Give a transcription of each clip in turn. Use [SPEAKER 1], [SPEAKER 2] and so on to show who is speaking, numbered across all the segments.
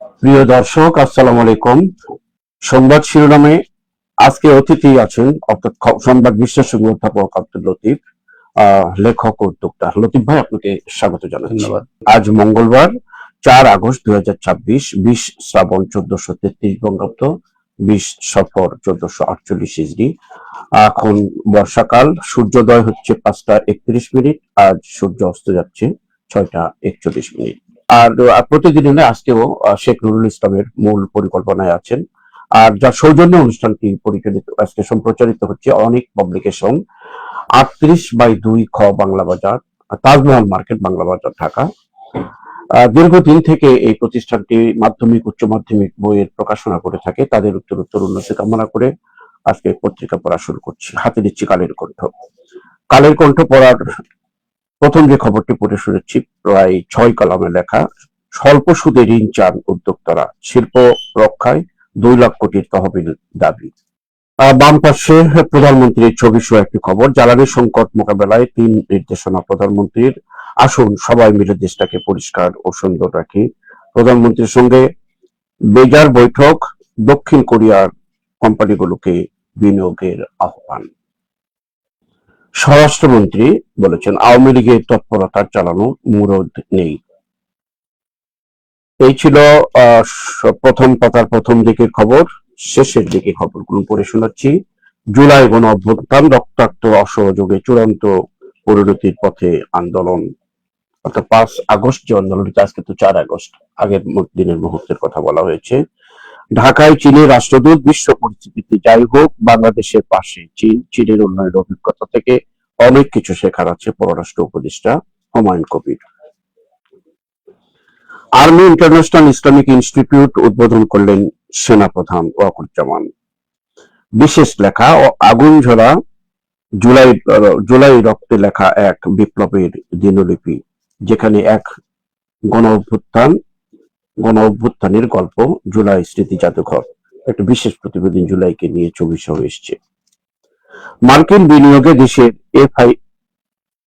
[SPEAKER 1] প্রিয় দর্শক, আসসালামু আলাইকুম। সংবাদ শিরোনামে আজকে অতিথি আছেন, অর্থাৎ সংবাদ বিশ্লেষক অধ্যাপক আব্দুল লতিফ, লেখক ও উদ্যোক্তা। লতিফ ভাই, আপনাকে স্বাগত জানাচ্ছি।
[SPEAKER 2] ধন্যবাদ।
[SPEAKER 1] আজ মঙ্গলবার 4 আগস্ট 2026, 20 শ্রাবণ 1433 বঙ্গাব্দ, 20 সফর 1448 হিজরি। এখন বর্ষাকাল, সূর্যোদয় হচ্ছে 5টা 31 মিনিট, আজ সূর্য অস্ত যাচ্ছে 6টা 41 মিনিট। আর প্রতিদিনের আজকেও শেখ নুরুল ইসলামের মূল পরিকল্পনায় আছেন। আর যার সৌজন্য অনুষ্ঠানটি পরিচালিত আজকে সম্প্রচারিত হচ্ছে অনেক পাবলিকেশন, 38/2 খ বাংলা বাজার, তাজমহল মার্কেট, বাংলা বাজার, ঢাকা। দীর্ঘদিন থেকে এই প্রতিষ্ঠানটি মাধ্যমিক উচ্চ মাধ্যমিক বইয়ের প্রকাশনা করে থাকে। তাদের উত্তরোত্তর উন্নতি কামনা করে আজকে পত্রিকা পড়া শুরু করছি। হাতে দিচ্ছি কালের কণ্ঠ। কালের কণ্ঠ পড়ার প্রথম যে খবরটি পড়ে শুনেছি, প্রায় 6 কলামে লেখা, স্বল্প সুদে ঋণ চান উদ্যোক্তারা, শিল্প রক্ষায় 2 লাখ কোটির তহবিল দাবি। বাম পাশে প্রধানমন্ত্রীর ছবি সহ একটি খবর, জ্বালানি সংকট মোকাবেলায় 3 নির্দেশনা প্রধানমন্ত্রীর, আসুন সবাই মিলে দেশটাকে পরিষ্কার ও সুন্দর রাখি। প্রধানমন্ত্রীর সঙ্গে বেজার বৈঠক, দক্ষিণ কোরিয়ার কোম্পানিগুলোকে বিনিয়োগের আহ্বান। স্বরাষ্ট্রমন্ত্রী বলেছেন, আওয়ামী লীগের তৎপরতার চালানো মুরদ নেই। এই ছিল প্রথম পাতার প্রথম দিকের খবর। শেষের দিকে খবরগুলো পড়ে শোনাচ্ছি। জুলাই গণ অভ্যুত্থান, রক্তাক্ত অসহযোগে চূড়ান্ত পরিণতির পথে আন্দোলন। অর্থাৎ 5 আগস্ট যে আন্দোলনটি, আজকে তো 4 আগস্ট, আগের দিনের মুহূর্তের কথা বলা হয়েছে। ঢাকায় চীনের রাষ্ট্রদূত, বিশ্ব পরিস্থিতি যাই হোক বাংলাদেশের পাশে চীন, চীনের উন্নয়নের অভিজ্ঞতা থেকে অনেক কিছু শেখার আছে, পররাষ্ট্র উপদেষ্টা Humayun Kabir. Army international Islamic institute উদ্বোধন করলেন সেনাপ্রধান ওয়াকারুজ্জামান। বিশেষ লেখা, আগুন ঝরা জুলাই, জুলাই রক্তে লেখা এক বিপ্লবের দিনলিপি, যেখানে এক গণ অভ্যুত্থানের গল্প, জুলাই স্মৃতি জাদুঘর। একটা বিশেষ প্রতিবেদন জুলাইকে নিয়ে ছবি সহ এসছে। মার্কিন বিনিয়োগে দেশের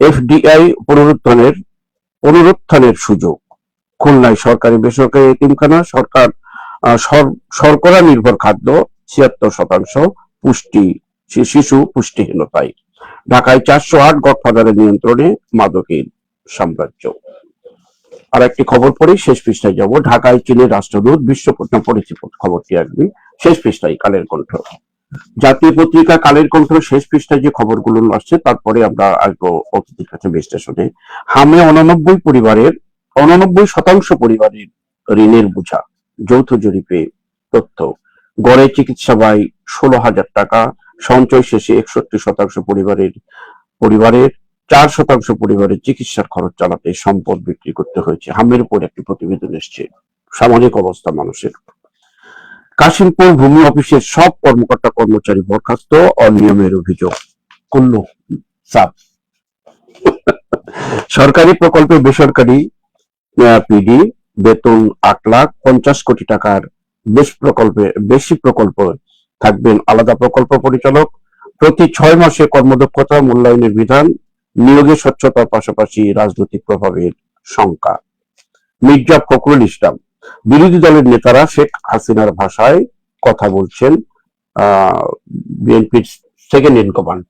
[SPEAKER 1] এফডিআই পুনরুত্থানের সুযোগ। খুলনায় সরকারি বেসরকারি এতিমখানা, সরকার শর্করা নির্ভর খাদ্য 76% পুষ্টি, শিশু পুষ্টিহীনতায়। ঢাকায় 408 গডফাদারের নিয়ন্ত্রণে মাদকের সাম্রাজ্য। আর একটি খবর পড়ি, শেষ পৃষ্ঠায় যাব। ঢাকায় চীনের রাষ্ট্রদূত, বিশ্ব পরিচিত খবরটি আসবে শেষ পৃষ্ঠায় কালের কণ্ঠ। জাতীয় পত্রিকা কালের কণ্ঠ শেষ পৃষ্ঠায় যে খবরগুলো আসছে, তারপরে আমরা আসবো অতিথির কাছে বিশ্লেষণে। হামে 89% পরিবারের ঋণের বোঝা, যৌথ জরিপে তথ্য। গড়ে চিকিৎসা ব্যয় 16,000 টাকা, সঞ্চয় শেষে 61% পরিবারের 4% পরিবারের চিকিৎসার খরচ চালাতে সম্পদ বিক্রি করতে হয়েছে। হামের উপর একটি প্রতিবেদন এসছে, সামাজিক অবস্থা মানুষের। কাশিমপুর ভূমি অফিসের সব কর্মকর্তা কর্মচারী বরখাস্ত, অনিয়মের অভিযোগ। কুল্লু সাপ। সরকারি প্রকল্পে বেসরকারি পিডি, বেতন 8,50,00,000 কোটি টাকার বেশি প্রকল্প থাকবেন আলাদা প্রকল্প পরিচালক। প্রতি 6 মাসে কর্মদক্ষতা মূল্যায়নের বিধান, নিয়োগে স্বচ্ছতার পাশাপাশি রাজনৈতিক প্রভাবের শঙ্কা। মির্জা ফখরুল ইসলাম, বিরোধী দলের নেতারা শেখ হাসিনার ভাষায় কথা বলছেন, বিএনপির সেকেন্ড ইন কমান্ড।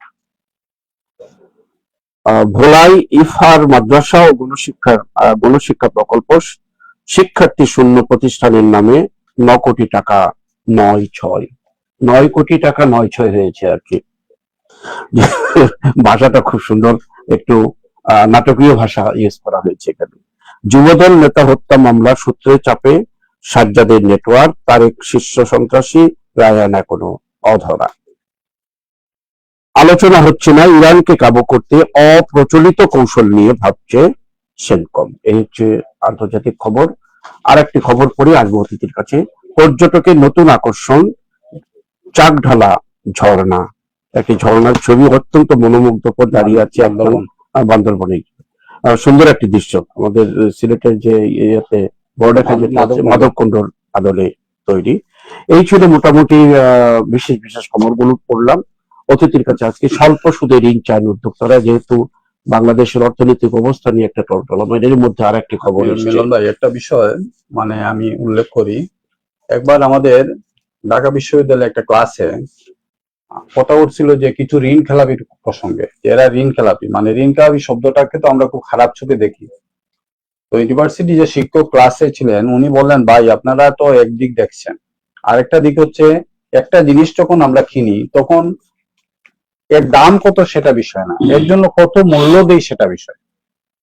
[SPEAKER 1] ভোলায় ইফার মাদ্রাসা ও গণশিক্ষা প্রকল্প, শিক্ষার্থী শূন্য প্রতিষ্ঠানের নামে 9 কোটি টাকা 9 কোটি টাকা 9 হয়েছে আর কি। ভাষাটা খুব সুন্দর, একটু নাটকীয় ভাষা ইউজ করা হয়েছে এখানে। যুবদল নেতা হত্যা মামলা সূত্রে চাপে সাজ্জাদের নেটওয়ার্ক, তারেক শীর্ষ সন্ত্রাসী, রায়ান এখনো অধরা। আলোচনা হচ্ছে না, ইরানকে কাবু করতে অপ্রচলিত কৌশল নিয়ে ভাবছে সেনকম। এই হচ্ছে আন্তর্জাতিক খবর। আর একটি খবর পড়ে আসবো অতিথির কাছে। পর্যটকের নতুন আকর্ষণ চাকঢালা ঝর্ণা। একটি ঝর্ণার ছবি, অত্যন্ত মনোমুগ্ধকর, দাঁড়িয়ে আছে একদম বান্দরবনে। সুন্দর একটি দৃশ্য, আমাদের সিলেটের যে ইয়েতে বড়ডাকা যেটা আছে মাধবকুণ্ডর আদলে তৈরি। এই ছিল মোটামুটি বিশেষ খবরগুলো পড়লাম। অতিথির কাছে আজকে স্বল্প সুদে ঋণ চান উদ্যোক্তারা, যেহেতু বাংলাদেশের অর্থনৈতিক অবস্থা নিয়ে একটা টলটলাম, এর মধ্যে আর একটি খবর এসেছে।
[SPEAKER 2] মিলন ভাই, একটা বিষয় মানে আমি উল্লেখ করি, একবার আমাদের ঢাকা বিশ্ববিদ্যালয়ে একটা ক্লাসে কথা উঠছিল যে কিছু ঋণ খেলাপির প্রসঙ্গে, এরা ঋণ খেলাপি, মানে ঋণ খেলাপি শব্দটাকে তো আমরা খুব খারাপ চোখে দেখি। তো ইউনিভার্সিটি যে শিক্ষক ক্লাসে ছিলেন উনি বললেন, ভাই আপনারা তো একদিক দেখছেন, আরেকটা দিক হচ্ছে একটা জিনিস যখন আমরা কিনি তখন এর দাম কত সেটা বিষয় না, এর জন্য কত মূল্য দেই সেটা বিষয়।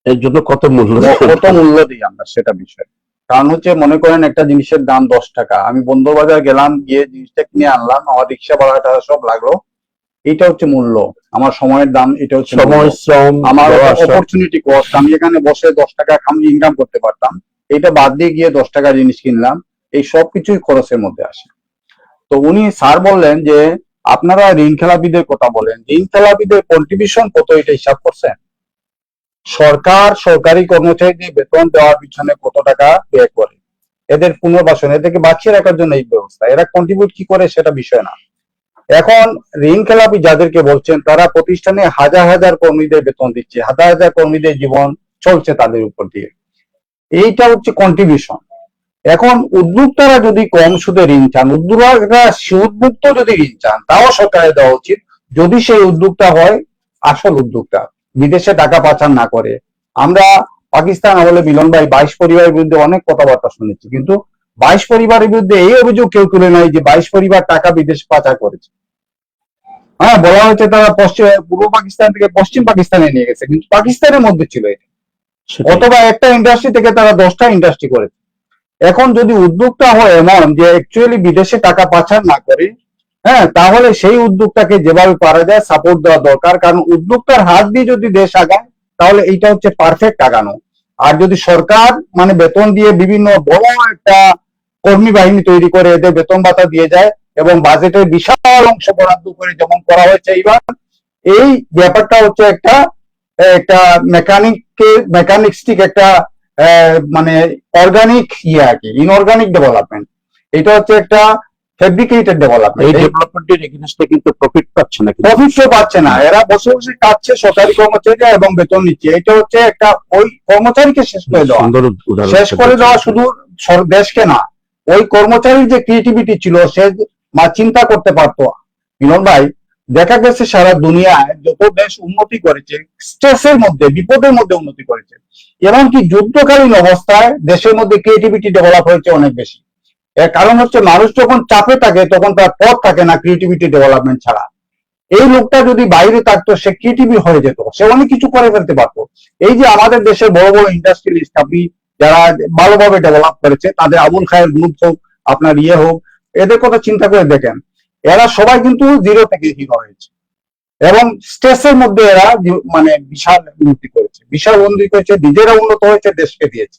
[SPEAKER 1] এর জন্য কত মূল্য
[SPEAKER 2] দিই আমরা সেটা বিষয়। কারণ হচ্ছে মনে করেন একটা জিনিসের দাম 10 টাকা, আমি বন্দরবাজার গেলাম, গিয়ে জিনিসটা কিনে আনলাম, আমার রিক্সা ভাড়া টাড়া সব লাগলো, এটা হচ্ছে মূল্য। আমার সময়ের দাম, এটা হচ্ছে
[SPEAKER 1] সময়, শ্রম,
[SPEAKER 2] আমার অপরচুনিটি কস্ট। আমি এখানে বসে 10 টাকা ইনকাম করতে পারতাম, এটা বাদ দিয়ে গিয়ে 10 টাকা জিনিস কিনলাম, এই সবকিছুই খরচের মধ্যে আসে। তো উনি স্যার বললেন যে আপনারা ঋণ খেলাপিদের কথা বলেন, ঋণ খেলাপিদের কন্ট্রিবিউশন কত এটা হিসাব করছেন? সরকার সরকারি কর্মচারীদের বেতন দেওয়ার পিছনে কত টাকা ব্যয় করে, এদের পুনর্বাসন, এদেরকে বাঁচিয়ে রাখার জন্য এই ব্যবস্থা, এরা কন্ট্রিবিউট কি করে সেটা বিষয় না। এখন ঋণ খেলাপি যাদেরকে বলছেন তারা প্রতিষ্ঠানে হাজার হাজার কর্মীদের বেতন দিচ্ছে, হাজার হাজার কর্মীদের জীবন চলছে তাদের উপর দিয়ে, এইটা হচ্ছে কন্ট্রিবিউশন। এখন উদ্যোক্তারা যদি কম সুদে ঋণ চান, উদ্যোক্তারা সুদমুক্ত যদি ঋণ চান, তাও সরকারের দেওয়া উচিত, যদি সেই উদ্যোক্তা হয় আসল উদ্যোক্তা, বিদেশে টাকা পাচার না করে। আমরা পাকিস্তান আমলে মিলন ভাই 22 পরিবারের বিরুদ্ধে অনেক কথাবার্তা শুনেছি, কিন্তু 22 পরিবারের বিরুদ্ধে এই অভিযোগ কেউ তুলে নাই যে 22 পরিবার টাকা বিদেশ পাচার করেছে। হ্যাঁ, বলা হয়েছে তারা পূর্ব পাকিস্তান থেকে পশ্চিম পাকিস্তানে নিয়ে গেছে, কিন্তু পাকিস্তানের মধ্যে ছিল এটা, অথবা একটা ইন্ডাস্ট্রি থেকে তারা 10টা ইন্ডাস্ট্রি করেছে। এখন যদি উদ্যোক্তা হয় এমন যে অ্যাকচুয়ালি বিদেশে টাকা পাচার না করে, হ্যাঁ, তাহলে সেই উদ্যোক্তাকে যেভাবে পারা যায় সাপোর্ট দেওয়া দরকার, কারণ উদ্যোক্তার হাত দিয়ে যদি দেশ আগায় তাহলে এইটা হচ্ছে পারফেক্ট আগানো। আর যদি সরকার মানে বেতন দিয়ে বিভিন্ন বড় একটা কর্মী বাহিনী তৈরি করে এদের বেতন ভাতা দিয়ে যায় এবং বাজেটের বিশাল অংশ বরাদ্দ করে যেমন করা হয়েছে এইবার, এই ব্যাপারটা হচ্ছে একটা একটা মেকানিক্সটিক একটা মানে অর্গানিক ইয়ে আর কি, ইনঅর্গানিক ডেভেলপমেন্ট। এটা হচ্ছে একটা ফেব্রিকেটেড ডেভেলপমেন্ট।
[SPEAKER 1] এই ডেভেলপমেন্টের এগেইনস্টে কিন্তু প্রফিট পাচ্ছে না,
[SPEAKER 2] প্রফিটও পাচ্ছে না, এরা বসে বসে কাটছে সরকারি কর্মচারীরা এবং বেতন নিচ্ছে। এটা হচ্ছে একটা ওই কর্মচারীকে শেষ করে দেওয়া, শেষ করে দেওয়া, শুধু দেশকে না, ওই কর্মচারীর যে ক্রিয়েটিভিটি ছিল সে চিন্তা করতে পারতো। মিলন ভাই, দেখা গেছে সারা দুনিয়ায় যত দেশ উন্নতি করেছে স্ট্রেসের মধ্যে, বিপদের মধ্যে উন্নতি করেছে, এমনকি যুদ্ধকালীন অবস্থায় দেশের মধ্যে ক্রিয়েটিভিটি ডেভেলপ হয়েছে অনেক বেশি। এর কারণ হচ্ছে মানুষ যখন চাপে থাকে তখন তার পথ থাকে না ক্রিয়েটিভিটি ডেভেলপমেন্ট ছাড়া। এই লোকটা যদি বাইরে থাকতো সে ক্রিয়েটিভ হয়ে যেত, সে অনেক কিছু করে ফেলতে পারতো। এই যে আমাদের দেশের বড় বড় ইন্ডাস্ট্রিয়ালিস্ট আপনি যারা ভালোভাবে ডেভেলপ করেছে, তাদের আবুল খায়ের গ্রুপ হোক, আপনার ইয়ে হোক, এদের কথা চিন্তা করে দেখেন, এরা সবাই কিন্তু জিরো থেকে হিরো হয়েছে এবং স্ট্রেসের মধ্যে এরা মানে বিশাল উন্নতি করেছে, বিশাল উন্নতি করেছে, নিজেরা উন্নত হয়েছে, দেশকে দিয়েছে।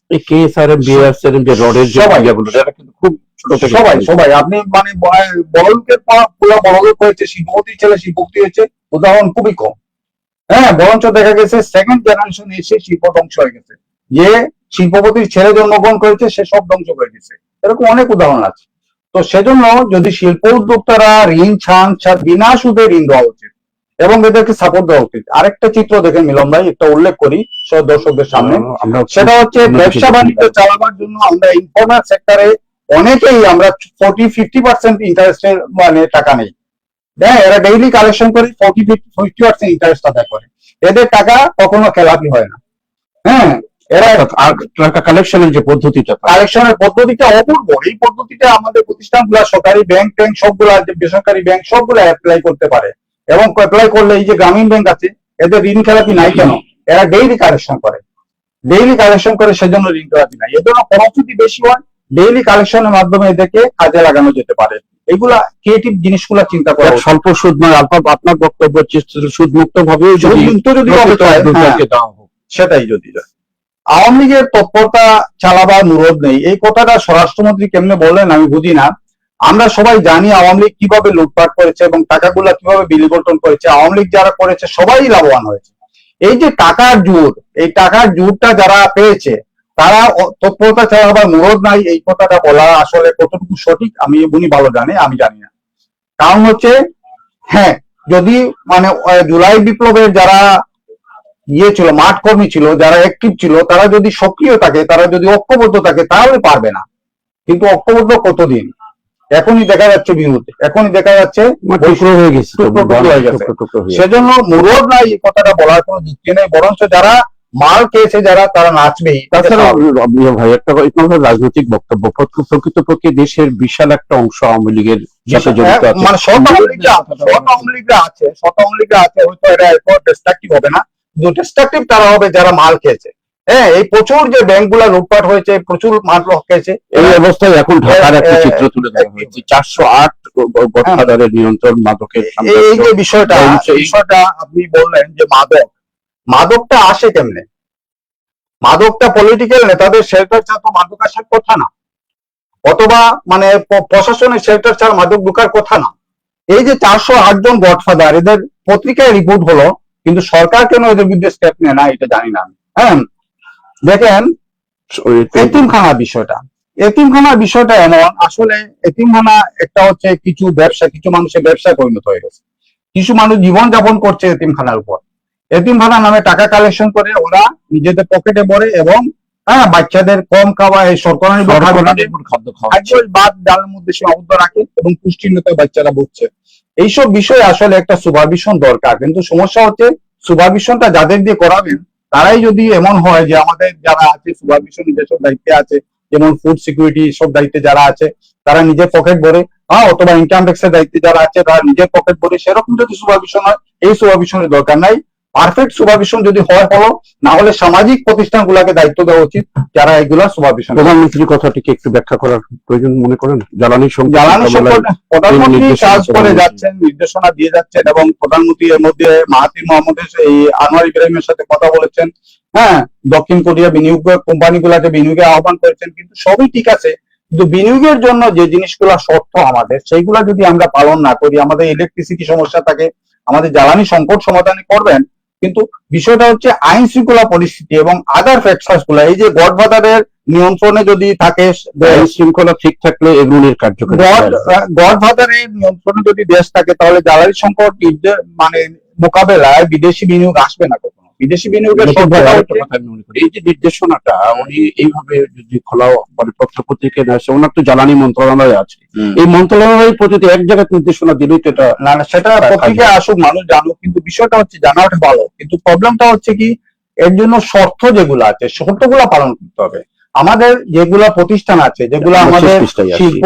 [SPEAKER 2] সবাই আপনি মানে বড়লোকের পুরো বড়লোক হয়েছে, শিল্পপতির ছেলে শিল্পপতি হয়েছে উদাহরণ খুবই কম। হ্যাঁ, বরঞ্চ দেখা গেছে সেকেন্ড জেনারেশন এসে শিল্প ধ্বংস হয়ে গেছে, যে শিল্পপতির ছেলে জন্মগ্রহণ করেছে সে সব ধ্বংস করে গেছে, এরকম অনেক উদাহরণ আছে। তো সেজন্য যদি শিল্প উদ্যোক্তারা ঋণ চান, বিনা সুদে ঋণ দেওয়া উচিত এবং এদেরকে সাপোর্ট দেওয়া উচিত। আরেকটা চিত্র দেখেন মিলন ভাই, একটা উল্লেখ করি সব দর্শকদের সামনে, সেটা হচ্ছে ব্যবসা বাণিজ্য চালাবার জন্য আমরা ইনফর্মাল সেক্টরে অনেকেই আমরা 40-50% ইন্টারেস্টের মানে টাকা নেই। হ্যাঁ, এরা ডেইলি কালেকশন করে 40-50% ইন্টারেস্ট আদায় করে, এদের টাকা কখনো খেলাপি হয় না। হ্যাঁ, এরা
[SPEAKER 1] টাকা কালেকশনের যে পদ্ধতিটা
[SPEAKER 2] অপূর্ব। এই পদ্ধতিটা আমাদের প্রতিষ্ঠানগুলা, সরকারি ব্যাংক সবগুলা, বেসরকারি ব্যাংক সবগুলা অ্যাপ্লাই করতে পারে এবং অ্যাপ্লাই করলে এই যে গ্রামীণ ব্যাংক আছে এদের ঋণ খেলাপি নাই কেন? এরা ডেইলি কালেকশন করে, সেজন্য ঋণ খেলাপি নাই। এর জন্য খরচ যদি বেশি হয়, ডেইলি কালেকশনের মাধ্যমে এদেরকে কাজে লাগানো যেতে পারে। এগুলা ক্রিয়েটিভ জিনিসগুলা চিন্তা করা।
[SPEAKER 1] স্বল্প সুদ নয়, আপনার বক্তব্য সুদ মুক্ত ভাবে যদি
[SPEAKER 2] সেটাই যদি আওয়ামী লীগের তৎপরতা চালাবার অনুরোধ নেই, এই কথাটা স্বরাষ্ট্রমন্ত্রী কেমনে বললেন আমি বুঝি না। আমরা সবাই জানি আওয়ামী লীগ কিভাবে লুটপাট করেছে এবং টাকাগুলা কিভাবে বিলিবর্তন করেছে। আওয়ামী লীগ যারা করেছে সবাই লাভবান হয়েছে। এই যে টাকার জোর, এই টাকার জোরটা যারা পেয়েছে তারা তৎপরতা চালাবার অনুরোধ নাই, এই কথাটা বলা আসলে কতটুকু সঠিক আমি উনি ভালো জানে, আমি জানি না। কারণ হচ্ছে হ্যাঁ, যদি মানে জুলাই বিপ্লবের যারা ইয়ে ছিল, মাঠ কর্মী ছিল, যারা অ্যাক্টিভ ছিল, তারা যদি সক্রিয় থাকে, তারা যদি ঐক্যবদ্ধ থাকে, তাহলে পারবে না। কিন্তু ঐক্যবদ্ধ কতদিন? এখনই দেখা যাচ্ছে বিরুদ্ধে, এখনই দেখা যাচ্ছে
[SPEAKER 1] টুকরো হয়ে গেছে,
[SPEAKER 2] টুকরো হয়ে গেছে।
[SPEAKER 1] টুকরো হয়ে গেছে।
[SPEAKER 2] সেজন্য মুরদ নাই এই কথাটা বলার কোনো যুক্তি নেই, বরঞ্চ যারা মাল খেয়েছে যারা, তারা নাচবেই।
[SPEAKER 1] তাছাড়া ভাই একটা রাজনৈতিক বক্তব্য, প্রকৃতপক্ষে দেশের বিশাল একটা অংশ আওয়ামী লীগের সাথে জড়িত আছে,
[SPEAKER 2] মানে শত আওয়ামী লীগরা আছে, হয়তো এটা এরপর ডিস্ট্রাকটিভ হবে না, কিন্তু ডিস্ট্রাকটিভ তারা হবে যারা মাল খেয়েছে। হ্যাঁ, এই প্রচুর যে ব্যাংকগুলা লুটপাট হয়েছে, প্রচুর মাল খেয়েছে।
[SPEAKER 1] এই অবস্থায় এখন ঢাকার একটা চিত্র তুলে ধরা হয়েছে, 408 গডফাদারের নিয়ন্ত্রণ মাদকের।
[SPEAKER 2] এই যে বিষয়টা আপনি বললেন যে মাদকটা আসে কেমনে? মাদকটা পলিটিক্যাল নেতাদের শেল্টার ছাড়া তো মাদক আসার কথা না, অথবা মানে প্রশাসনের শেল্টার ছাড়া মাদক ঢুকার কথা না। এই যে 408 জন গডফাদার, এদের পত্রিকায় রিপোর্ট হলো, কিন্তু সরকার কেন এদের বিরুদ্ধে স্টেপ নেয় না, এটা জানি না। হ্যাঁ, দেখেন এতিমখানার বিষয়টা এমন, আসলে এতিমখানা একটা হচ্ছে কিছু ব্যবসা, কিছু মানুষের ব্যবসায় পরিণত হয়ে গেছে। কিছু মানুষ জীবন যাপন করছে এতিমখানার উপর। এতিমখানা নামে টাকা কালেকশন করে ওরা নিজেদের পকেটে ভরে, এবং বাচ্চাদের কম খাওয়া, এই সরকারি বাদ ডালের মধ্যে সীমাবদ্ধ রাখে, এবং পুষ্টিহীনতায় বাচ্চারা ভুগছে। এইসব বিষয়ে আসলে একটা সুপারভিশন দরকার, কিন্তু সমস্যা হচ্ছে সুপারভিশনটা যাদের দিয়ে করাবেন, তারাই যদি এমন হয় যে আমাদের যারা আছে সুপারভিশন যেসব দায়িত্বে আছে, যেমন ফুড সিকিউরিটি সব দায়িত্বে যারা আছে, তারা নিজের পকেট ভরে, অথবা ইনকাম ট্যাক্সের দায়িত্বে যারা আছে তারা নিজের পকেট ভরে, সেরকম যদি সুপারভিশন হয়, এই সুপারভিশনের দরকার নাই। পারফেক্ট সুপারভিশন যদি হয় হলো, না হলে সামাজিক প্রতিষ্ঠানগুলোকে দায়িত্ব দেওয়া উচিত যারা এগুলা সুপারভিশন।
[SPEAKER 1] প্রধানমন্ত্রীর কথাটিকে একটু ব্যাখ্যা করার প্রয়োজন মনে করেন? জ্বালানি
[SPEAKER 2] সংকট প্রধানমন্ত্রী কাজ করে যাচ্ছেন, নির্দেশনা দিয়ে যাচ্ছেন, এবং প্রধানমন্ত্রী এর মধ্যে মাহাথির মোহাম্মদের এই আনোয়ার ইব্রাহিমের সাথে কথা বলেছেন। হ্যাঁ, দক্ষিণ কোরিয়া বিনিয়োগ কোম্পানিগুলোকে বিনিয়োগে আহ্বান করেছেন, কিন্তু সবই ঠিক আছে, কিন্তু বিনিয়োগের জন্য যে জিনিসগুলো শর্ত আমাদের, সেইগুলা যদি আমরা পালন না করি, আমাদের ইলেকট্রিসিটি সমস্যা থাকে, আমাদের জ্বালানি সংকট সমাধান করবেন, কিন্তু বিষয়টা হচ্ছে আইন শৃঙ্খলা পরিস্থিতি এবং আদার ফ্যাক্টরস গুলা, এই যে গডফাদারের নিয়ন্ত্রণে যদি থাকে,
[SPEAKER 1] আইন শৃঙ্খলা ঠিক থাকলে এগুলির কার্যকরী,
[SPEAKER 2] গডফাদারের নিয়ন্ত্রণে যদি দেশ থাকে, তাহলে জ্বালানি সংকট মানে মোকাবেলায় বিদেশি বিনিয়োগ আসবে না কখনো। বিদেশি বিনিয়োগের
[SPEAKER 1] এই যে নির্দেশনাটা উনি এইভাবে যদি খোলা মানে পত্রপত্রিকায় আসে, ওনার তো জ্বালানি মন্ত্রণালয় আছে, এই মন্ত্রণালয়ের প্রতি এক জায়গায় নির্দেশনা দিলেই তো এটা
[SPEAKER 2] না, সেটা পত্রিকায় আসুক, মানুষ জানুক, কিন্তু বিষয়টা হচ্ছে জানাটা ভালো, কিন্তু প্রবলেমটা হচ্ছে কি, এর জন্য শর্ত যেগুলো আছে, শর্তগুলো পালন করতে হবে। আমাদের যেগুলা প্রতিষ্ঠান আছে, যেগুলো আমাদের শিল্প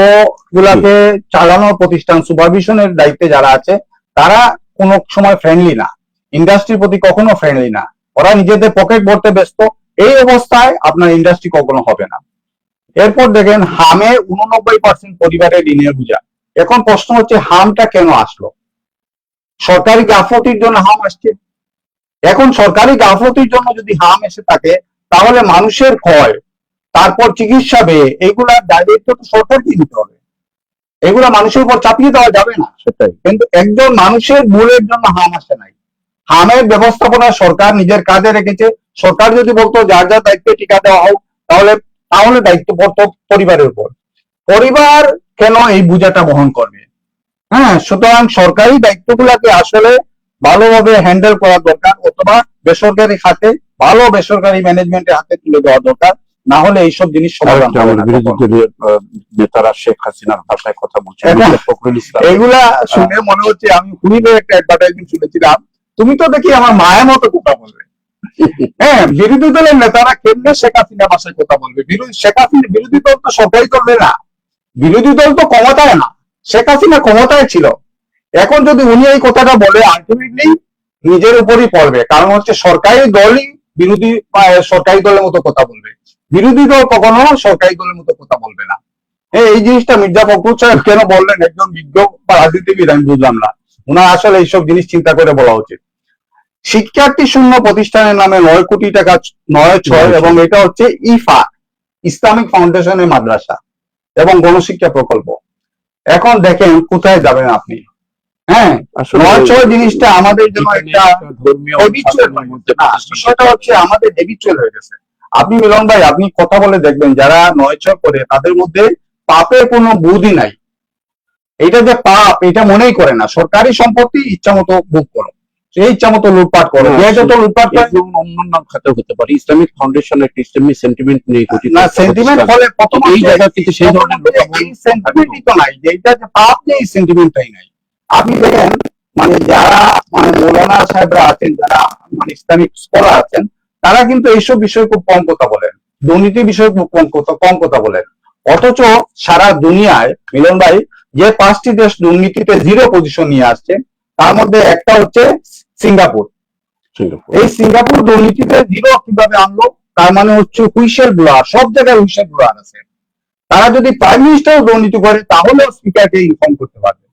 [SPEAKER 2] গুলাকে চালানোর প্রতিষ্ঠান, সুপারভিশনের দায়িত্বে যারা আছে, তারা কোনো সময় ফ্রেন্ডলি না, ইন্ডাস্ট্রির প্রতি কখনো ফ্রেন্ডলি না, ওরা নিজেদের পকেট ভরতে ব্যস্ত। এই অবস্থায় আপনার ইন্ডাস্ট্রি কখনো হবে না। এরপর দেখেন হামে 89% পরিবারের ঋণের বোঝা। এখন প্রশ্ন হচ্ছে হামটা কেন আসলো? সরকারি গাফলতির জন্য হাম আসছে। এখন সরকারি গাফলতির জন্য যদি হাম এসে থাকে, তাহলে মানুষের ক্ষয়, তারপর চিকিৎসা ব্যয়, এইগুলার দায়িত্ব তো সরকারকে নিতে হবে, এগুলা মানুষের উপর চাপিয়ে দেওয়া যাবে না। সেটাই, কিন্তু একজন মানুষের ভুলের জন্য হাম আসে নাই। হামের ব্যবস্থাপনা সরকার নিজের কাজে রেখেছে। সরকার যদি বলতো যার যার দায়িত্বে টিকা দেওয়া হোক, তাহলে দায়িত্ব পড়তো পরিবারের উপর। পরিবার কেন এই বোঝাটা বহন করবে? হ্যাঁ, সুতরাং সরকারি দায়িত্বগুলোকে আসলে ভালোভাবে হ্যান্ডেল করা দরকার, অথবা বেসরকারি খাতে, ভালো বেসরকারি ম্যানেজমেন্টের হাতে তুলে দেওয়া দরকার, না হলে এইসব জিনিস সমাধান হবে না।
[SPEAKER 1] নেতারা শেখ হাসিনার ভাষায় কথা বলছেন,
[SPEAKER 2] এগুলা শুনে মনে হচ্ছে আমি হুনিদের একটা অ্যাডভার্টাইজমেন্ট শুনেছিলাম, তুমি তো দেখি আমার মায়ের মতো কথা বলবে। হ্যাঁ, বিরোধী দলের নেতারা কেমনে শেখ হাসিনা ভাষায় কথা বলবে? বিরোধী দল তো সরকারি করবে না, বিরোধী দল তো ক্ষমতায় না, শেখ হাসিনা ক্ষমতায় ছিল। এখন যদি উনি এই কথাটা বলে, আলটিমেটলি নিজের উপরই পড়বে, কারণ হচ্ছে সরকারি দলই সরকারি দলের মতো কথা বলবে, বিরোধী দল কখনো সরকারি দলের মতো কথা বলবে না। এই জিনিসটা মির্জা ফখরুল সাহেব কেন বললেন, একজন বিজ্ঞ বা রাজনীতিবিদ, আমি বুঝলাম না। ওনার আসলে এইসব জিনিস চিন্তা করে বলা উচিত। শিক্ষার্থী শূন্য প্রতিষ্ঠানের নামে 9 কোটি টাকা 9-6, এবং এটা হচ্ছে ইফা, ইসলামিক ফাউন্ডেশনের মাদ্রাসা এবং গণশিক্ষা প্রকল্প। এখন দেখেন কোথায় যাবেন আপনি। হ্যাঁ, 9-6 জিনিসটা আমাদের জন্য একটা ধর্মীয় বিষয়টা হচ্ছে আমাদের হ্যাবিচুয়াল হয়ে গেছে। আপনি মিলন ভাই, আপনি কথা বলে দেখবেন, যারা 9-6 করে, তাদের মধ্যে পাপের কোনো বুদ্ধি নাই। এটা যে পাপ, এটা মনেই করে না। সরকারি সম্পত্তি ইচ্ছা মতো ভোগ করো, সেই ইচ্ছা মতো লুটপাট করে, যে যত লুটপাট করে।
[SPEAKER 1] অন্যান্য খাতে হতে পারে, ইসলামিক ফাউন্ডেশন একটা ইসলামিক সেন্টিমেন্ট নিয়ে গঠিত
[SPEAKER 2] না সেন্টিমেন্ট হলে প্রথম
[SPEAKER 1] এই জায়গা কিন্তু সেই ধরনের
[SPEAKER 2] এই সেন্টিমেন্টই তো নাই, যেটা যে পাপ নেই সেন্টিমেন্টটাই নাই। আপনি দেখেন মানে যারা মানে মৌলানা সাহেবরা আছেন, যারা মানে ইসলামিক স্কলার আছেন, তারা কিন্তু এইসব বিষয়ে খুব কম কথা বলেন, দুর্নীতি বিষয়ে খুব কম কথা বলেন। অথচ সারা দুনিয়ায় মিলন ভাই যে 5টি দেশ দুর্নীতিতে 0 পজিশন নিয়ে আসছে, তার মধ্যে একটা হচ্ছে সিঙ্গাপুর। এই সিঙ্গাপুর দুর্নীতিতে 0 কিভাবে আনলো? তার মানে হচ্ছে হুইসেল ব্লোয়ার, সব জায়গায় হুইসেল ব্লোয়ার আছে। তারা যদি প্রাইম মিনিস্টার দুর্নীতি করে তাহলেও স্পিকারকে ইনফর্ম করতে পারবে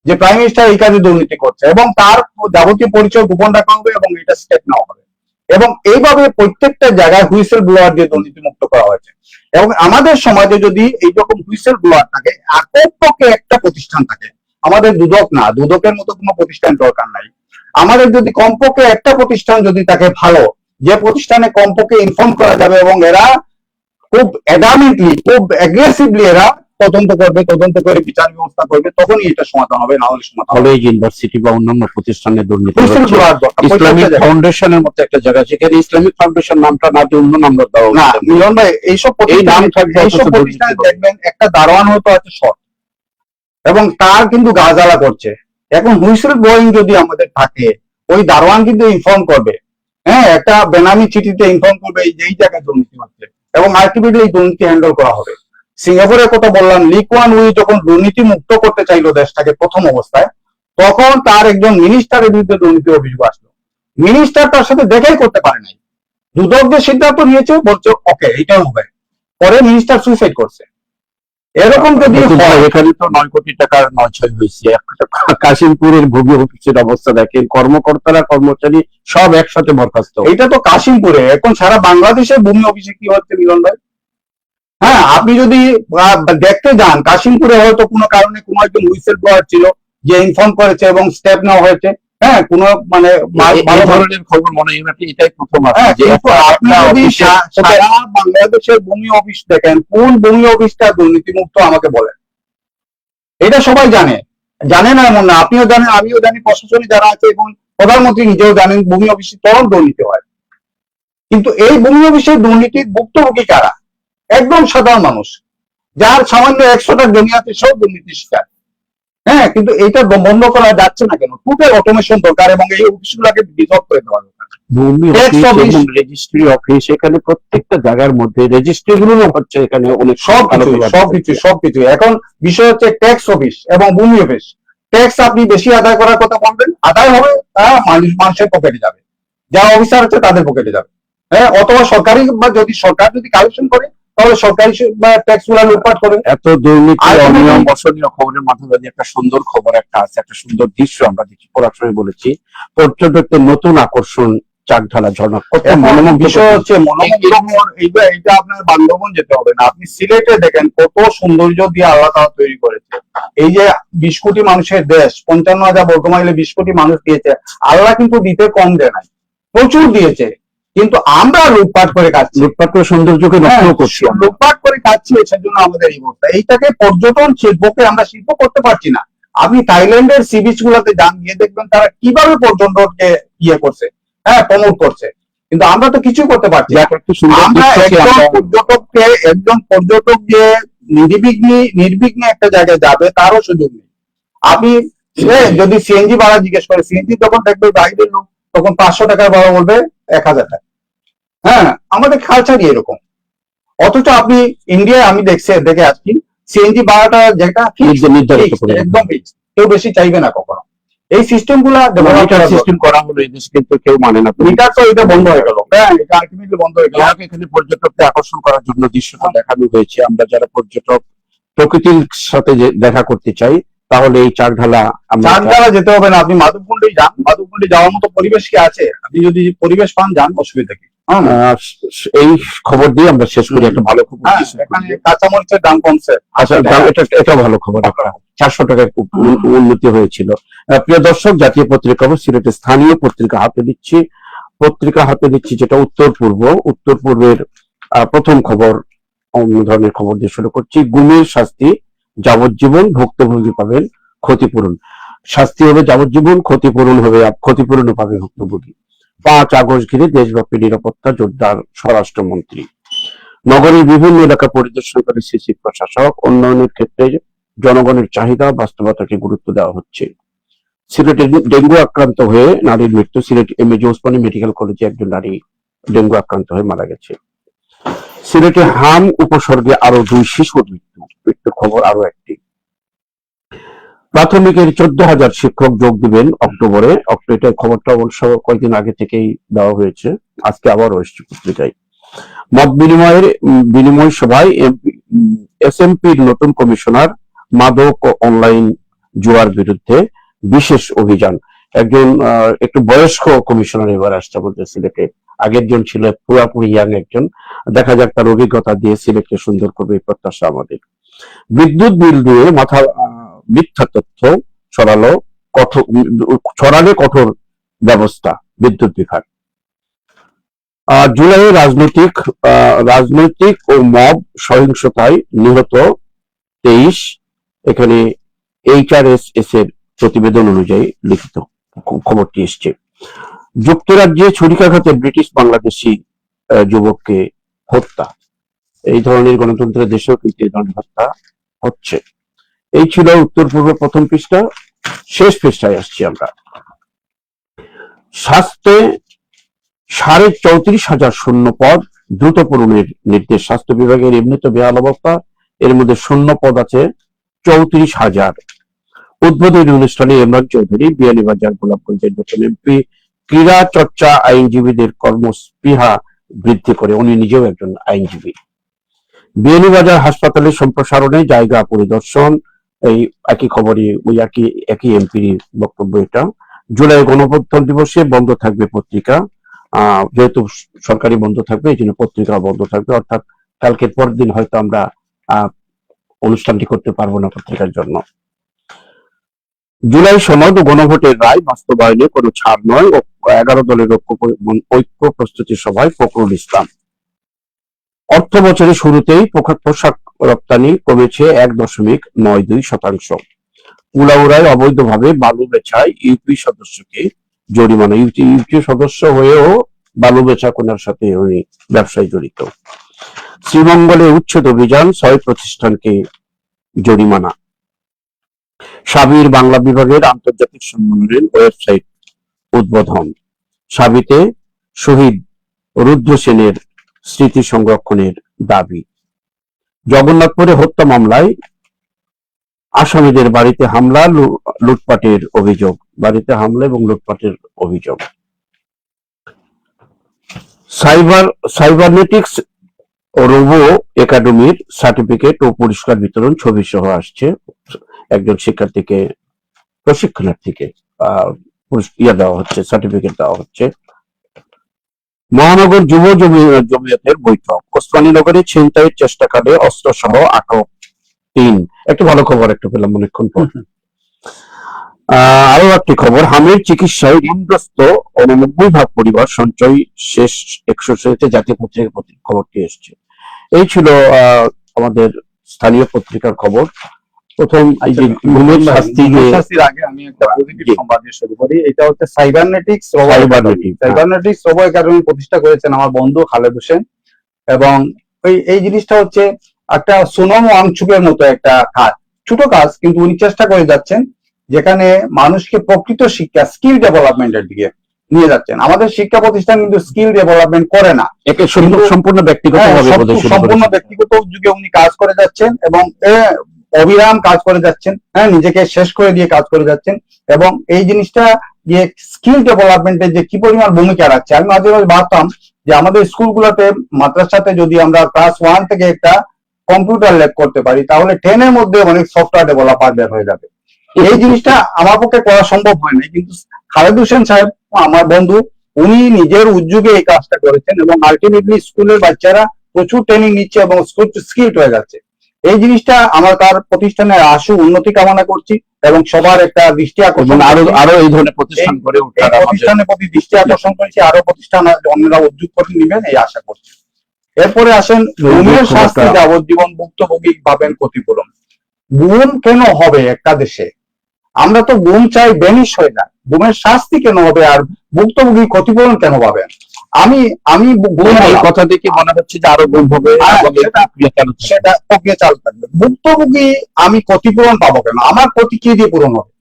[SPEAKER 2] যে প্রাইম মিনিস্টার এই কাজে দুর্নীতি করছে, এবং তার যাবতীয় পরিচয় গোপন রাখা হবে এবং এটা স্টেপ নেওয়া হবে। এবং এইভাবে প্রত্যেকটা জায়গায় হুইসেল ব্লোয়ার দিয়ে দুর্নীতি মুক্ত করা হয়েছে। এবং আমাদের সমাজে যদি এইরকম হুইসেল ব্লোয়ার থাকে, কমপক্ষে একটা প্রতিষ্ঠান থাকে, আমাদের দুদক না, দুদকের মতো কোনো প্রতিষ্ঠান দরকার নাই, আমাদের যদি কমপক্ষে একটা প্রতিষ্ঠান যদি থাকে ভালো, যে প্রতিষ্ঠানে কমপক্ষে ইনফর্ম করা যাবে এবং এরা খুব অ্যাডামেন্টলি, খুব অ্যাগ্রেসিভলি এরা তদন্ত করবে, তদন্ত করে বিচার ব্যবস্থা করবে, তখনই এটা সমাধান হবে, না হলে সমাধান হবে।
[SPEAKER 1] কলেজ, ইউনিভার্সিটি বা অন্যান্য প্রতিষ্ঠানের দুর্নীতি
[SPEAKER 2] হুইসেল
[SPEAKER 1] হচ্ছে।
[SPEAKER 2] ব্লোয়ার দরকার।
[SPEAKER 1] ইসলামিক ফাউন্ডেশনের মতো একটা জায়গা, যেখানে ইসলামিক ফাউন্ডেশন নামটা না দিয়ে অন্য নাম দেওয়া
[SPEAKER 2] না
[SPEAKER 1] হচ্ছে।
[SPEAKER 2] মিলন ভাই, এইসব
[SPEAKER 1] নাম থাকবে
[SPEAKER 2] এইসব
[SPEAKER 1] অথচ
[SPEAKER 2] প্রতিষ্ঠানে
[SPEAKER 1] দুর্নীতি
[SPEAKER 2] দেখবেন একটা দারোয়ান হয়তো আছে সৎ, এবং তার কিন্তু গাজালা করছে। এখন হুইসেল ব্লোয়িং যদি আমাদের থাকে, ওই দারোয়ান কিন্তু ইনফর্ম করবে, হ্যাঁ, একটা বেনামি চিঠিতে ইনফর্ম করবে এই জায়গায় দুর্নীতি হচ্ছে, এবং আলটিমেটলি এই দুর্নীতি হ্যান্ডেল করা হবে। সিঙ্গাপুরের কথা বললাম, লি কুয়ান ইউ যখন দুর্নীতি মুক্ত করতে চাইলো দেশটাকে প্রথম অবস্থায়, তখন তার একজন মিনিস্টারের বিরুদ্ধে দুর্নীতি অভিযোগ আসলো। মিনিস্টার তার সাথে দেখাই করতে পারে নাই, দুদক যে সিদ্ধান্ত নিয়েছে বলছে ওকে এইটাই হবে, পরে মিনিস্টার সুইসাইড করছে। এরকম যদি হয়,
[SPEAKER 1] এখানে তো 9 কোটি টাকার 9-6 হয়েছে। কাশিমপুরের ভূমি অফিসের অবস্থা দেখেন, কর্মকর্তারা কর্মচারী সব একসাথে বরখাস্ত।
[SPEAKER 2] এটা তো কাশিমপুরে, এখন সারা বাংলাদেশের ভূমি অফিসে কি হচ্ছে মিলন ভাই? হ্যাঁ, আপনি যদি দেখতে যান, কাশিমপুরে হয়তো কোনো কারণে কোনো একজন হুইসেল ব্লোয়ার ছিল যে ইনফর্ম করেছে এবং স্টেপ নেওয়া হয়েছে, হ্যাঁ, কোনো মানে
[SPEAKER 1] ভালো ধরনের খবর মনে হয় না, এটাই প্রথম আসে
[SPEAKER 2] হ্যাঁ,
[SPEAKER 1] যে
[SPEAKER 2] কিন্তু আপনি যদি সারা বাংলাদেশের ভূমি অফিস দেখেন, কোন ভূমি অফিসটা দুর্নীতিমুক্ত আমাকে বলেন। এটা সবাই জানে, জানে না এমন না, আপনিও জানেন, আমিও জানি, প্রশাসনে যারা আছে এবং প্রধানমন্ত্রী নিজেও জানেন ভূমি অফিসে তরল দুর্নীতি হয়। কিন্তু এই ভূমি অফিসের দুর্নীতির ভুক্তভোগী কারা? একদম সাধারণ মানুষ, যার সামান্য 100টা জমি আছে, সব দুর্নীতির শিকার। হ্যাঁ, কিন্তু এটা বন্ধ করা যাচ্ছে না কেন? টোটাল অটোমেশন দরকার এবং এই অফিসগুলোকে ডিসলভ করে দেওয়া দরকার।
[SPEAKER 1] ভূমি অফিস এবং রেজিস্ট্রি অফিস, এখানে প্রত্যেকটা জায়গার মধ্যে রেজিস্ট্রি গুলো হচ্ছে, এখানে অনেক
[SPEAKER 2] সবকিছু। এখন বিষয় হচ্ছে ট্যাক্স অফিস এবং ভূমি অফিস। ট্যাক্স আপনি বেশি আদায় করার কথা বলবেন, আদায় হবে, তা মানুষের পকেটে যাবে, যারা অফিসার আছে তাদের পকেটে যাবে। হ্যাঁ, অথবা সরকারি বা যদি সরকার যদি কালেকশন করে তাহলে সরকারি ট্যাক্স গুলা লুটপাট করে।
[SPEAKER 1] এত দুর্নীতি, অনিয়ম, অসনীয় খবরের মাধ্যমে একটা সুন্দর খবর একটা আছে, একটা সুন্দর দৃশ্য আমরা দেখি, পড়ার সময় বলেছি, পর্যটকদের নতুন আকর্ষণ চাকঢালা ঝর্ণা। কত মনোমুগ্ধ
[SPEAKER 2] বিষয় হচ্ছে মনোমুগ্ধকর। এইটা আপনার বান্দরবন যেতে হবে না, আপনি সিলেটে দেখেন কত সৌন্দর্য দিয়ে আল্লাহ তাআলা তৈরি করেছে। এই যে 20 কোটি মানুষের দেশ, 55,000 বর্গমাইলে 20 কোটি মানুষ দিয়েছে, আল্লাহ কিন্তু দিতে কম দেয় নাই, প্রচুর দিয়েছে, কিন্তু আমরা লুটপাট করে খাচ্ছি,
[SPEAKER 1] লুটপাট করে সৌন্দর্যকে নষ্ট করছি,
[SPEAKER 2] লুটপাট করে খাচ্ছি, সেজন্য আমাদের এই অবস্থা। এইটাকে পর্যটন শিল্পকে আমরা শিল্প করতে পারছি না। আপনি থাইল্যান্ডের সি বিচ গুলাতে যান, গিয়ে দেখবেন তারা কিভাবে পর্যটনকে ইয়ে করছে, হ্যাঁ, প্রমোট করছে, কিন্তু আমরা তো কিছু করতে পারছি না। আমরা একজন পর্যটক যে নির্বিঘ্নে একটা জায়গায় যাবে তারও সুযোগ নেই। আপনি যদি সিএনজি ভাড়া জিজ্ঞেস করে, সিএনজি যখন দেখবে বাইরের লোক, তখন 500 টাকার ভাড়া বলবে 1000 টাকা। হ্যাঁ, আমাদের কালচারই এরকম। অথচ আপনি ইন্ডিয়ায় আমি দেখে আসছি, সিএনজি ভাড়াটা যেটা একদম ফিক্স, কেউ বেশি চাইবে না কখনো। এই সিস্টেম গুলা
[SPEAKER 1] সিস্টেম করা হলো, এই দেশে কিন্তু কেউ মানে না।
[SPEAKER 2] মিটার তো এটা বন্ধ হয়ে গেল, হ্যাঁ, এটা আলটিমেটলি বন্ধ হয়ে গেল।
[SPEAKER 1] এখানে পর্যটকদের আকর্ষণ করার জন্য দৃশ্যটা দেখানো হয়েছে। আমরা যারা পর্যটক, প্রকৃতির সাথে দেখা করতে চাই, তাহলে এই চাকঢালা
[SPEAKER 2] যেতে হবে না, আপনি মাধবকুণ্ডেই যান, মাধবকুণ্ডে যাওয়ার মতো পরিবেশ কি আছে? আপনি যদি পরিবেশ পান, যান, অসুবিধা কি?
[SPEAKER 1] এই খবর দিয়ে আমরা শেষ করি। একটা ভালো খবর,
[SPEAKER 2] এখানে কাঁচামরিচের দাম কমছে।
[SPEAKER 1] আচ্ছা, এটা ভালো খবর, 400 টাকায় উন্নতি হয়েছিল। প্রিয় দর্শক, জাতীয় পত্রিকা সিলেটের স্থানীয় পত্রিকা হাতে দিচ্ছি, যেটা উত্তর পূর্বের প্রথম খবর, অন্য ধরনের খবর দিয়ে শুরু করছি। গুমের শাস্তি যাবজ্জীবন, ভুক্তভোগী পাবেন ক্ষতিপূরণ। শাস্তি হবে যাবজ্জীবন, ক্ষতিপূরণও পাবে ভুক্তভোগী। 5 আগস্ট ঘিরে দেশব্যাপী নিরাপত্তা জোরদার স্বরাষ্ট্রমন্ত্রী। নগরীর বিভিন্ন এলাকা পরিদর্শন করে সিসি প্রশাসক। উন্নয়নের ক্ষেত্রে জনগণের চাহিদা বাস্তবতাকে গুরুত্ব দেওয়া হচ্ছে। সিলেটে ডেঙ্গু আক্রান্ত হয়ে নারীর মৃত্যু। সিলেট এমএজি ওসমানী মেডিকেল কলেজে একজন নারী ডেঙ্গু আক্রান্ত হয়ে মারা গেছে। সিলেটে হাম উপসর্গে আরো 2 শিশুর মৃত্যুর খবর আরো একটি। প্রাথমিকের 14,000 শিক্ষক যোগ দিবেন অক্টোবরে। এটা খবরটা অবশ্য কয়েকদিন আগে থেকেই দেওয়া হয়েছে, আজকে আবারও এসেছে পত্রিকায়। মত বিনিময় সভায় এসএমপির নতুন কমিশনার। মাদক ও অনলাইন জুয়ার বিরুদ্ধে বিশেষ অভিযান। একজন একটু বয়স্ক কমিশনার এবার আসছে আমাদের সিলেটে। আগের জন ছিল পুরাপুরি ইয়াং একজন। দেখা যাক তার অভিজ্ঞতা দিয়ে সিলেটকে সুন্দর করবে এই প্রত্যাশা আমাদের। বিদ্যুৎ বিল দিয়ে মিথ্যা তথ্য ছড়ালে কঠোর ব্যবস্থা, বিদ্যুৎ বিভাগ। জুলাইয়ে রাজনৈতিক ও মব সহিংসতায় নিহত 23। এখানে HRSS এর প্রতিবেদন অনুযায়ী লিখিত খবরটি এসছে। যুক্তরাজ্যে ছুরিকাঘাতে ব্রিটিশ বাংলাদেশি যুবককে হত্যা। এই ধরনের গণতন্ত্রের দেশেও কিন্তু এই ধরনের হত্যা হচ্ছে। এই ছিল উত্তর পূর্ব প্রথম পৃষ্ঠা। শেষ পৃষ্ঠায় আসছি আমরা। স্বাস্থ্যে 34,500 শূন্য পদ দ্রুত পূরণের নির্দেশ। স্বাস্থ্য বিভাগের এমনিতে বেহাল অবস্থা, এর মধ্যে শূন্য পদ আছে 34,000। উদ্বোধনী অনুষ্ঠানে ইমরান চৌধুরী, বিয়ানীবাজার গোলাপগঞ্জের নতুন এমপি। ক্রীড়া চর্চা আইনজীবীদের কর্মস্পৃহা বৃদ্ধি করে। উনি নিজেও একজন আইনজীবী। বিয়ানীবাজার হাসপাতালের সম্প্রসারণে জায়গা পরিদর্শন। এই একই খবরই, ওই একই এমপির বক্তব্য এটা। জুলাই গণঅভ্যুত্থান দিবসে বন্ধ থাকবে পত্রিকা। যেহেতু সরকারি বন্ধ থাকবে, এই জন্য পত্রিকা বন্ধ থাকবে, অর্থাৎ কালকের পরের দিন হয়তো আমরা অনুষ্ঠানটি করতে পারবো না পত্রিকার জন্য। জুলাই সনদ ও গণভোটের রায় বাস্তবায়নে কোনো ছাড় নয়। 11 দলের ঐক্য প্রস্তুতি সভায় ফখরুল ইসলাম। অর্থ বছরের শুরুতেই পোশাক রপ্তানি কমেছে 1.92%। কুলাউড়ায় অবৈধভাবে বালু বেচায় ইউপি সদস্যকে জরিমানা। ইউপি সদস্য হয়েও বালু বেচা কোনার সাথে উনি ব্যবসায় জড়িত। শ্রীমঙ্গলে উচ্ছেদ অভিযান, 6 প্রতিষ্ঠানকে জরিমানা। সাবির বাংলা বিভাগের আন্তর্জাতিক সম্মেলনের ওয়েবসাইট উদ্বোধন। সাবিতে শহীদ রুদ্র সেনের স্মৃতি সংরক্ষণের দাবি। জগন্নাথপুরে হত্যা মামলায় আসামিদের বাড়িতে হামলা, লুটপাটের অভিযোগ। বাড়িতে হামলা এবং লুটপাটের অভিযোগ। সাইবারনেটিক্স ও রোবো একাডেমির সার্টিফিকেট ও পুরস্কার বিতরণ ছবি সহ আসছে। একজন শিক্ষার্থীকে, প্রশিক্ষণার্থীকে দেওয়া হচ্ছে, সার্টিফিকেট দেওয়া হচ্ছে। মহানগর যুব জমিয়তের বৈঠক। ওসমানীনগরে ছিনতাইয়ের চেষ্টাকালে অস্ত্র সহ আটক 3। একটু ভালো খবর একটা পেলাম অনেকক্ষণ পর। আরো একটি খবর, হামের চিকিৎসায় ঋণগ্রস্ত 89% পরিবার সঞ্চয় শেষ। 100 জাতীয় পত্রিকার খবরটি এসছে। এই ছিল আমাদের স্থানীয় পত্রিকার খবর। প্রথম এই যে ঘুমের শাস্তির আগে আমি একটা পজিটিভ সংবাদ দিয়ে শুরু করি। এটা হচ্ছে সাইবারনেটিক্স রোবো একাডেমি প্রতিষ্ঠা করেছেন আমার বন্ধু খালেদ হোসেন। এবং এই জিনিসটা হচ্ছে একটা সোনম ওয়াংচুকের মতো একটা কাজ, ছোট কাজ, কিন্তু উনি চেষ্টা করে যাচ্ছেন যেখানে মানুষকে প্রকৃত শিক্ষা, স্কিল ডেভেলপমেন্টের দিকে নিয়ে যাচ্ছেন। আমাদের শিক্ষা প্রতিষ্ঠান কিন্তু স্কিল ডেভেলপমেন্ট করে না, সম্পূর্ণ ব্যক্তিগত যুগে উনি কাজ করে যাচ্ছেন এবং অবিরাম কাজ করে যাচ্ছেন। নিজেকে শেষ করে দিয়ে কাজ করে যাচ্ছেন। এবং এই জিনিসটা যে স্কিল ডেভেলপমেন্টের যে কি পরিমাণ ভূমিকা রাখছে, আমি মাঝে মাঝে ভাবতাম যে আমাদের স্কুলগুলোতে, মাদ্রাসাতে যদি আমরা ক্লাস 1 থেকে একটা কম্পিউটার ল্যাব করতে পারি, তাহলে 10 এর মধ্যে অনেক সফটওয়্যার ডেভেলপার বের হয়ে যাবে। এই জিনিসটা আমার পক্ষে করা সম্ভব হয় না, কিন্তু খালেদ হোসেন সাহেব আমার বন্ধু, উনি নিজের উদ্যোগে এই কাজটা করেছেন এবং আলটিমেটলি স্কুলের বাচ্চারা প্রচুর ট্রেনিং নিচ্ছে এবং স্কিলড হয়ে যাচ্ছে। এই জিনিসটা আমার তার প্রতিষ্ঠানের আশু উন্নতি কামনা করছি এবং সবার একটা দৃষ্টি আকর্ষণ, আরো এই ধরনের প্রতিষ্ঠান করে প্রতিষ্ঠানের প্রতি দৃষ্টি আকর্ষণ করেছি। আরো প্রতিষ্ঠান অন্যরা উদ্যোগ করে নেবেন এই আশা করছি। এরপরে আসেন গুমের শাস্তি যাবজ্জীবন ভুক্তভোগী পাবেন ক্ষতিপূরণ। গুম কেন হবে একটা দেশে?
[SPEAKER 2] আমরা তো গুম চাই বেনিশ হয়ে যায়, গুমের শাস্তি কেন হবে আর ভুক্তভোগী ক্ষতিপূরণ কেন পাবেন? আমি আমি গুম
[SPEAKER 1] এই
[SPEAKER 2] হলাম,
[SPEAKER 1] কথা থেকে মনে হচ্ছে যে আরো গুম হবে এবং এই প্রক্রিয়া চালু থাকবে।
[SPEAKER 2] সেটা প্রক্রিয়া চালু থাকবে। ভুক্তভোগী আমি ক্ষতিপূরণ পাবো কেন? আমার ক্ষতি কি দিয়ে পূরণ হবে?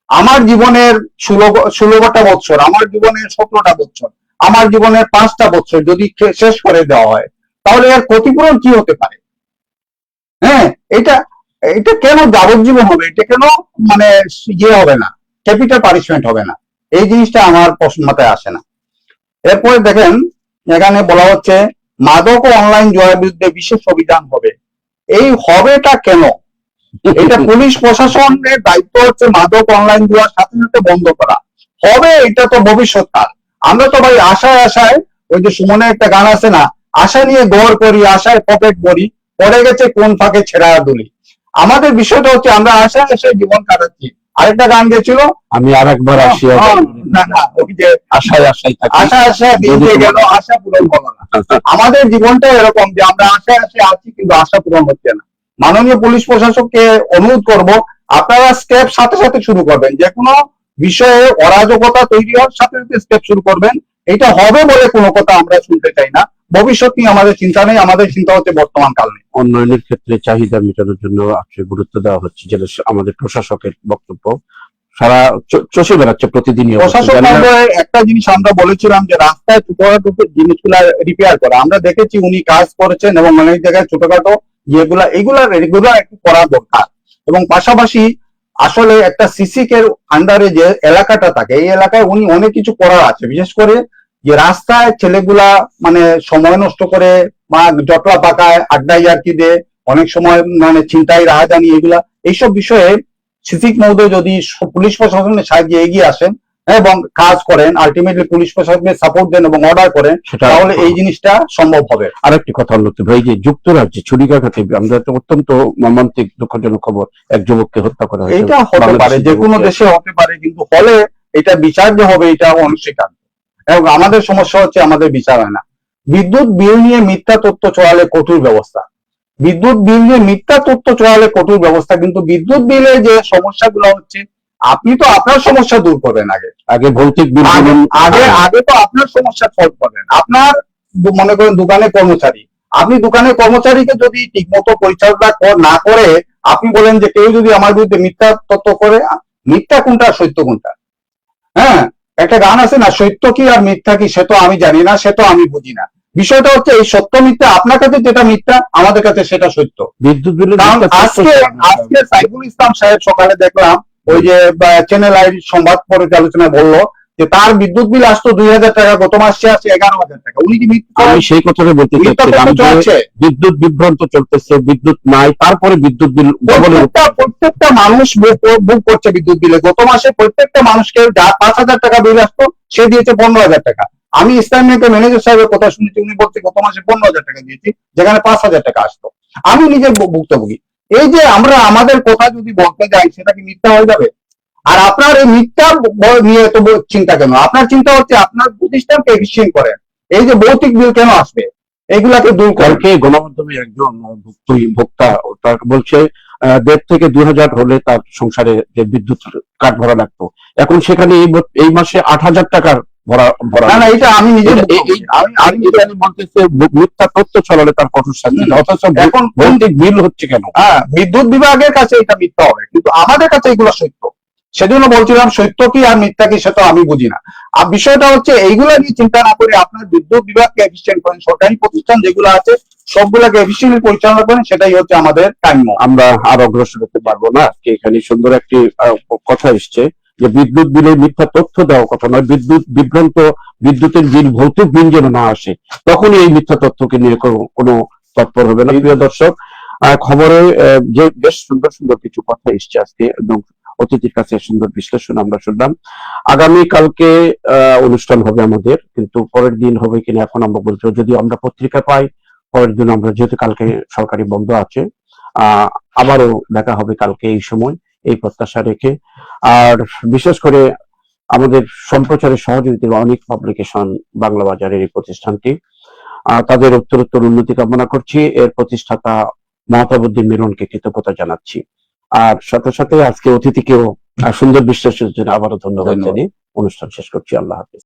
[SPEAKER 2] আমার জীবনের 16টা বছর, আমার জীবনের 17টা বছর, আমার জীবনের 5টা বছর যদি শেষ করে দেওয়া হয়, তাহলে এর ক্ষতিপূরণ কি হতে পারে? হ্যাঁ, এটা এটা কেন যাবজ্জীবন হবে? এটা কেন মানে ইয়ে হবে না, ক্যাপিটাল পানিশমেন্ট হবে না? এই জিনিসটা আমার প্রশ্ন মাথায় আসে না। এরপরে দেখেন, এখানে বলা হচ্ছে মাদক ও অনলাইন জুয়ার বিরুদ্ধে বিশেষ অভিযান হবে। এই হবেটা কেন? এটা পুলিশ প্রশাসনের দায়িত্ব হচ্ছে মাদক অনলাইন জুয়ার সাথে সাথে বন্ধ করা। হবে এটা তো ভবিষ্যৎকাল। আমরা তো ভাই আশায় আশায়, ওই যে সুমনের একটা গান আছে না, আশা নিয়ে গড় করি, আশায় পকেট ভরি, পড়ে গেছে কোন ফাঁকে ছেঁড়া দুলি। আমাদের বিষয়টা হচ্ছে আমরা আশায় আশায় জীবন কাটাচ্ছি। আরেকটা গান গেছিল,
[SPEAKER 1] আমি আর একবার আসিয়া
[SPEAKER 2] না না, ওই যে
[SPEAKER 1] আশায় আশায় থাকি।
[SPEAKER 2] আশা আশা দিন দিয়ে গেল, আশা পূরণ হলো না। আমাদের জীবনটা এরকম যে আমরা আশায় আশায় আছি কিন্তু আশা পূরণ হচ্ছে না। মাননীয় পুলিশ প্রশাসককে অনুরোধ করব, আপনারা স্টেপ সাথে সাথে শুরু করবেন। যে কোনো বিষয়ে অরাজকতা তৈরি হওয়ার সাথে সাথে স্টেপ শুরু করবেন। এটা হবে বলে কোনো কথা আমরা শুনতে চাই না। ভবিষ্যৎ নিয়ে আমাদের চিন্তা নেই, আমাদের চিন্তা হচ্ছে বর্তমান কাল নিয়ে।
[SPEAKER 1] উন্নয়নের ক্ষেত্রে চাহিদা মেটানোর জন্য আসলে গুরুত্ব দেওয়া হচ্ছে, যেটা আমাদের প্রশাসকের বক্তব্য। সারা চষে বেড়াচ্ছে প্রতিদিনই।
[SPEAKER 2] প্রশাসক মহোদয় একটা জিনিস আমরা বলেছিলাম যে রাস্তায় ছোটখাটো জিনিসগুলা রিপেয়ার করা। আমরা দেখেছি উনি কাজ করেছেন এবং অনেক জায়গায় ছোটখাটো এগুলা রেগুলার একটু করা দরকার। এবং পাশাপাশি আসলে একটা সিসি এর আন্ডারে যে এলাকাটা থাকে, এই এলাকায় উনি অনেক কিছু করার আছে। বিশেষ করে যে রাস্তায় ছেলেগুলা মানে সময় নষ্ট করে বা জটলা পাকায়, আড্ডা ইয়ার্কি দেয়, অনেক সময় মানে ছিনতাই, রাহাজানি, এগুলা এইসব বিষয়ে সিসিক মহোদয় যদি পুলিশ প্রশাসনের সাহায্যে এগিয়ে আসেন এবং কাজ করেন, আলটিমেটলি পুলিশ প্রশাসনকে সাপোর্ট দেন এবং অর্ডার করেন, তাহলে এই জিনিসটা সম্ভব হবে।
[SPEAKER 1] আরেকটি কথা হলো ভাই, যে যুক্তরাজ্যে ছুরিকাঘাতে আমরা তো অত্যন্ত মর্মান্তিক দুঃখজনক খবর, এক যুবককে হত্যা করা হয়েছে।
[SPEAKER 2] এটা হতে পারে, যে কোনো দেশে হতে পারে, কিন্তু হলে এটা বিচার যে হবে এটা অনস্বীকার্য। এবং আমাদের সমস্যা হচ্ছে আমাদের বিচার হয় না। বিদ্যুৎ বিল নিয়ে মিথ্যা তথ্য ছড়ালে কঠোর ব্যবস্থা। বিদ্যুৎ বিল নিয়ে মিথ্যা তথ্য ছড়ালে কঠোর ব্যবস্থা, কিন্তু বিদ্যুৎ বিলে যে সমস্যাগুলো হচ্ছে, আপনি তো আপনার সমস্যা দূর করবেন।
[SPEAKER 1] আগে ভৌতিক বিল,
[SPEAKER 2] আগে তো আপনার সমস্যা সলভ করবেন। আপনার মনে করেন দোকানের কর্মচারী, আপনি দোকানের কর্মচারীকে যদি ঠিক মতো পরিচর্যা না করে আপনি বলেন যে কেউ যদি আমার বিরুদ্ধে মিথ্যা তথ্য করে, মিথ্যা কোনটা সত্য কোনটা? হ্যাঁ, একটা গান আছে না, সত্য কি আর মিথ্যা কি সে তো আমি জানি না, সে তো আমি বুঝি না। বিষয়টা হচ্ছে এই সত্য মিথ্যা, আপনার কাছে যেটা মিথ্যা আমাদের কাছে সেটা সত্য।
[SPEAKER 1] বিদ্যুৎ বিল।
[SPEAKER 2] কারণ আজকে সাইফুল ইসলাম সাহেব সকালে দেখলাম ওই যে চ্যানেল আই সংবাদ পর্যালোচনায় বললো যে তার বিদ্যুৎ বিল আসতো 2000 টাকা, গত মাসে আসছে 11,000 টাকা। উনি কি
[SPEAKER 1] আমি সেই কথাটা বলতে চাচ্ছিলাম, বিদ্যুৎ বিভ্রান্ত চলতেছে, বিদ্যুৎ নাই, তারপরে বিদ্যুৎ বিল
[SPEAKER 2] প্রত্যেকটা মানুষ বুক করছে বিদ্যুৎ বিলে। গত মাসে প্রত্যেকটা মানুষকে যা 5,000 টাকা বিল আসতো সে দিয়েছে 15,000 টাকা। আমি ইসলাম ব্যাংকের ম্যানেজার সাহেবের কথা শুনেছি, উনি বলছে গত মাসে 15,000 টাকা দিয়েছি, যেখানে 5,000 টাকা আসতো। আমি নিজে ভুক্তভোগী। এই যে আমরা আমাদের কথা যদি বলতে যাই, সেটা কি মিথ্যা হয়ে যাবে? আর আপনার এই মিথ্যা নিয়ে তো চিন্তা কেন? আপনার চিন্তা হচ্ছে আপনার প্রতিষ্ঠানকে এফিসিয়েন্ট করেন। এই যে ভৌতিক বিল কেন আসবে, এগুলাকে দূর
[SPEAKER 1] কালকে গণমাধ্যমে একজন ভোক্তা বলছে 1,500 থেকে 2,000 হলে তার সংসারে যে বিদ্যুৎ কাট ভরা লাগতো, এখন সেখানে এই মাসে 8,000 টাকার ভরা।
[SPEAKER 2] না, এটা আমি নিজে
[SPEAKER 1] আমি বলতেছে মিথ্যা তথ্য ছড়ালে তার কঠোর শাস্তি, অথচ এখন ভৌতিক বিল হচ্ছে কেন?
[SPEAKER 2] বিদ্যুৎ বিভাগের কাছে এটা মিথ্যা হবে, কিন্তু আমাদের কাছে এগুলো সত্য। সেজন্য বলছিলাম সত্য কি আর মিথ্যা কি সেটা আমি বুঝি না। আর বিষয়টা হচ্ছে এইগুলো নিয়ে চিন্তা না করে আপনার বিদ্যুৎ বিভাগকে এফিসিয়েন্ট করেন, সরকারি প্রতিষ্ঠান যেগুলো আছে সবগুলোকে এফিসিয়েন্টলি পরিচালনা করেন, সেটাই হচ্ছে আমাদের কাম্য।
[SPEAKER 1] আমরা আর অগ্রসর হতে পারবো না। এখানে সুন্দর একটি কথা এসছে যে বিদ্যুৎ বিলে মিথ্যা তথ্য দেওয়া কথা নয়, বিদ্যুতের বিল ভৌতিক বিল যেন না আসে, তখনই এই মিথ্যা তথ্যকে নিয়ে কোনো তৎপর হবে না। প্রিয় দর্শক, খবরে যে বেশ সুন্দর সুন্দর কিছু কথা এসছে আজকে, এবং অতিথির কাছে সুন্দর বিশ্লেষণ আমরা শুনলাম। আগামী কালকে অনুষ্ঠান হবে আমাদের, কিন্তু পরের দিন হবে কিনা এখন আমরা বলছি। যদি আমরা পত্রিকা পাই পরের দিন, আমরা যেহেতু কালকে সরকারি বন্ধ আছে, আবারও দেখা হবে কালকে এই সময়, এই প্রত্যাশা রেখে। আর বিশেষ করে আমাদের সম্প্রচারের সহযোগিতা অনেক পাবলিকেশন বাংলা বাজারের এই প্রতিষ্ঠানটি, তাদের উত্তরোত্তর উন্নতি কামনা করছি। এর প্রতিষ্ঠাতা মহতাবউদ্দিন মিলনকে কৃতজ্ঞতা জানাচ্ছি। আর সাথে সাথে আজকে অতিথিকেও আর সুন্দর বিশ্লেষণের জন্য আবারও ধন্যবাদ
[SPEAKER 2] ধন্যবাদ।
[SPEAKER 1] জানিয়ে অনুষ্ঠান শেষ করছি। আল্লাহ হাফেজ।